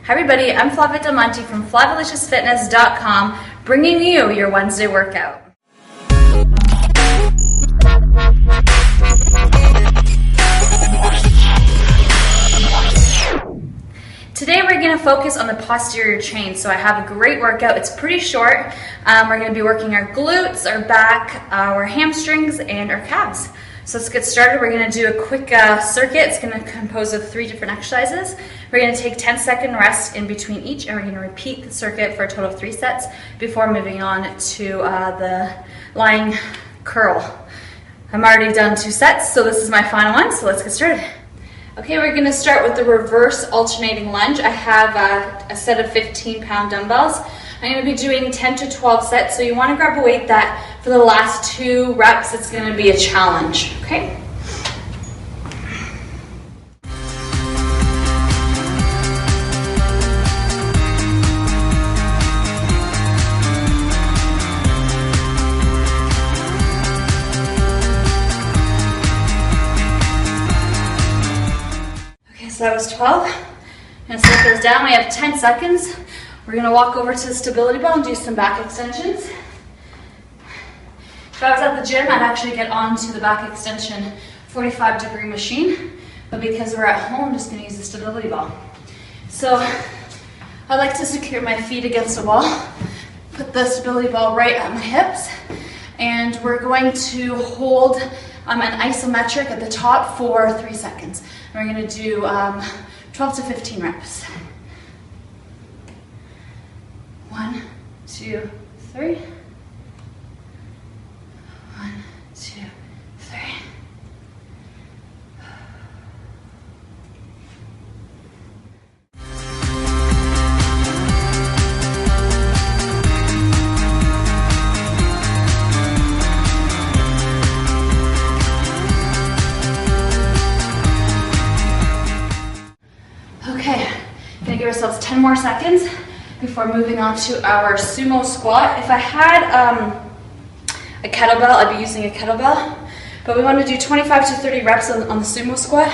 Hi everybody, I'm Flavia from flavialicious.fitness.com, bringing you your Wednesday workout. Today we're going to focus on the posterior chain. So I have a great workout. It's pretty short. We're going to be working our glutes, our back, our hamstrings, and our calves. So let's get started. We're going to do a quick circuit. It's going to compose of 3 different exercises. We're going to take 10-second rest in between each, and we're going to repeat the circuit for a total of 3 sets before moving on to the lying curl. I'm already done 2 sets, so this is my final one, so let's get started. Okay, we're going to start with the reverse alternating lunge. I have a set of 15-pound dumbbells. I'm going to be doing 10 to 12 sets, so you want to grab a weight that for the last 2 reps, it's going to be a challenge, okay? So that was 12. I'm going to set those down. We have 10 seconds. We're going to walk over to the stability ball and do some back extensions. If I was at the gym, I'd actually get onto the back extension 45-degree machine. But because we're at home, I'm just going to use the stability ball. So I like to secure my feet against the wall. Put the stability ball right at my hips. And we're going to hold an isometric at the top for 3 seconds. And we're going to do 12 to 15 reps. 1, 2, 3. 1, 2, 3. Okay, gonna give ourselves 10 more seconds before moving on to our sumo squat. If I had a kettlebell, I'd be using a kettlebell, but we want to do 25 to 30 reps on the sumo squat.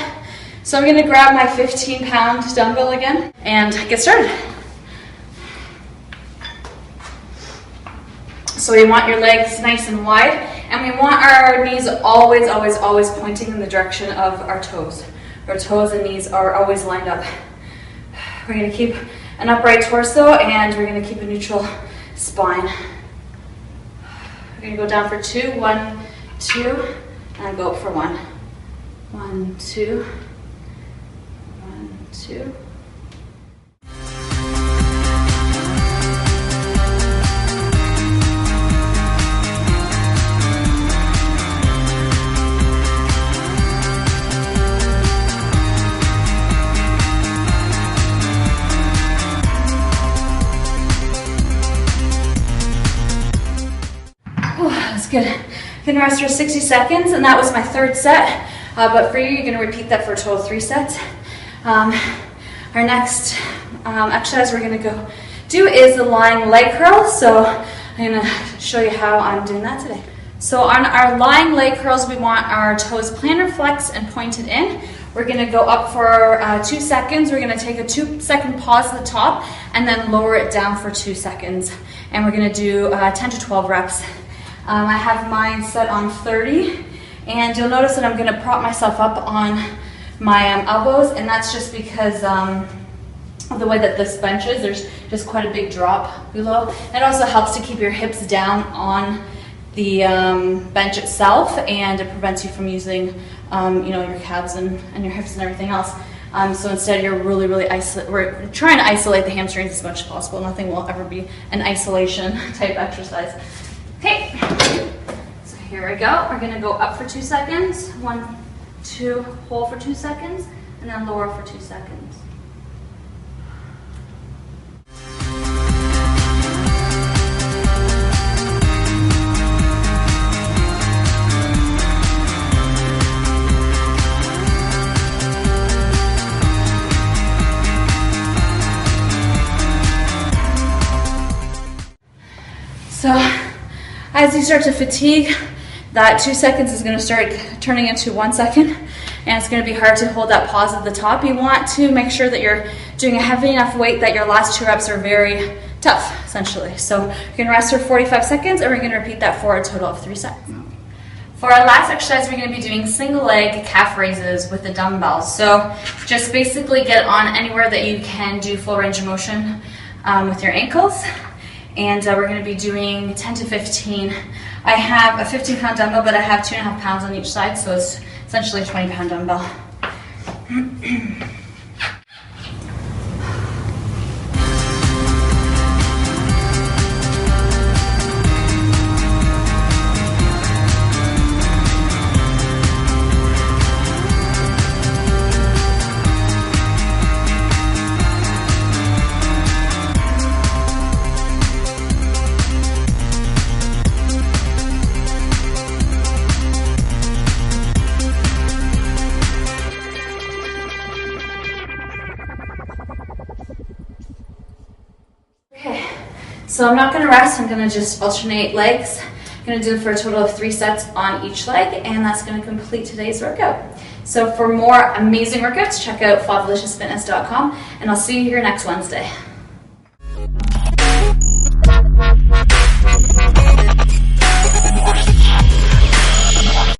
So I'm gonna grab my 15-pound dumbbell again and get started. So we want your legs nice and wide, and we want our knees always, always, always pointing in the direction of our toes. Our toes and knees are always lined up. We're going to keep an upright torso, and we're going to keep a neutral spine. We're going to go down for 2, 1, 2, and go up for 1. 1, 2, 1, 2. Good. Gonna rest for 60 seconds, and that was my 3rd set. But for you, you're gonna repeat that for a total of 3 sets. Our next exercise we're gonna go do is the lying leg curl. So I'm gonna show you how I'm doing that today. So on our lying leg curls, we want our toes plantar flexed and pointed in. We're gonna go up for 2 seconds. We're gonna take a 2-second pause at the top and then lower it down for 2 seconds. And we're gonna do 10 to 12 reps. I have mine set on 30, and you'll notice that I'm going to prop myself up on my elbows, and that's just because of the way that this bench is. There's just quite a big drop below. It also helps to keep your hips down on the bench itself, and it prevents you from using your calves and your hips and everything else. So instead, you're really we're trying to isolate the hamstrings as much as possible. Nothing will ever be an isolation type exercise. Okay, so here we go. We're going to go up for 2 seconds. 1, 2, hold for 2 seconds, and then lower for 2 seconds. So as you start to fatigue, that 2 seconds is going to start turning into 1 second, and it's going to be hard to hold that pause at the top. You want to make sure that your doing a heavy enough weight that your last 2 reps are very tough, essentially. So you're gonna rest for 45 seconds, and we're gonna repeat that for a total of 3 sets. For our last exercise, we're gonna be doing single leg calf raises with the dumbbells. So just basically get on anywhere that you can do full range of motion with your ankles. And we're gonna be doing 10 to 15. I have a 15-pound dumbbell, but I have 2.5 pounds on each side, so it's essentially a 20-pound dumbbell. Okay, so I'm not going to rest, I'm going to just alternate legs. I'm going to do it for a total of 3 sets on each leg, and that's going to complete today's workout. So for more amazing workouts, check out flavialicious.fitness.com, and I'll see you here next Wednesday.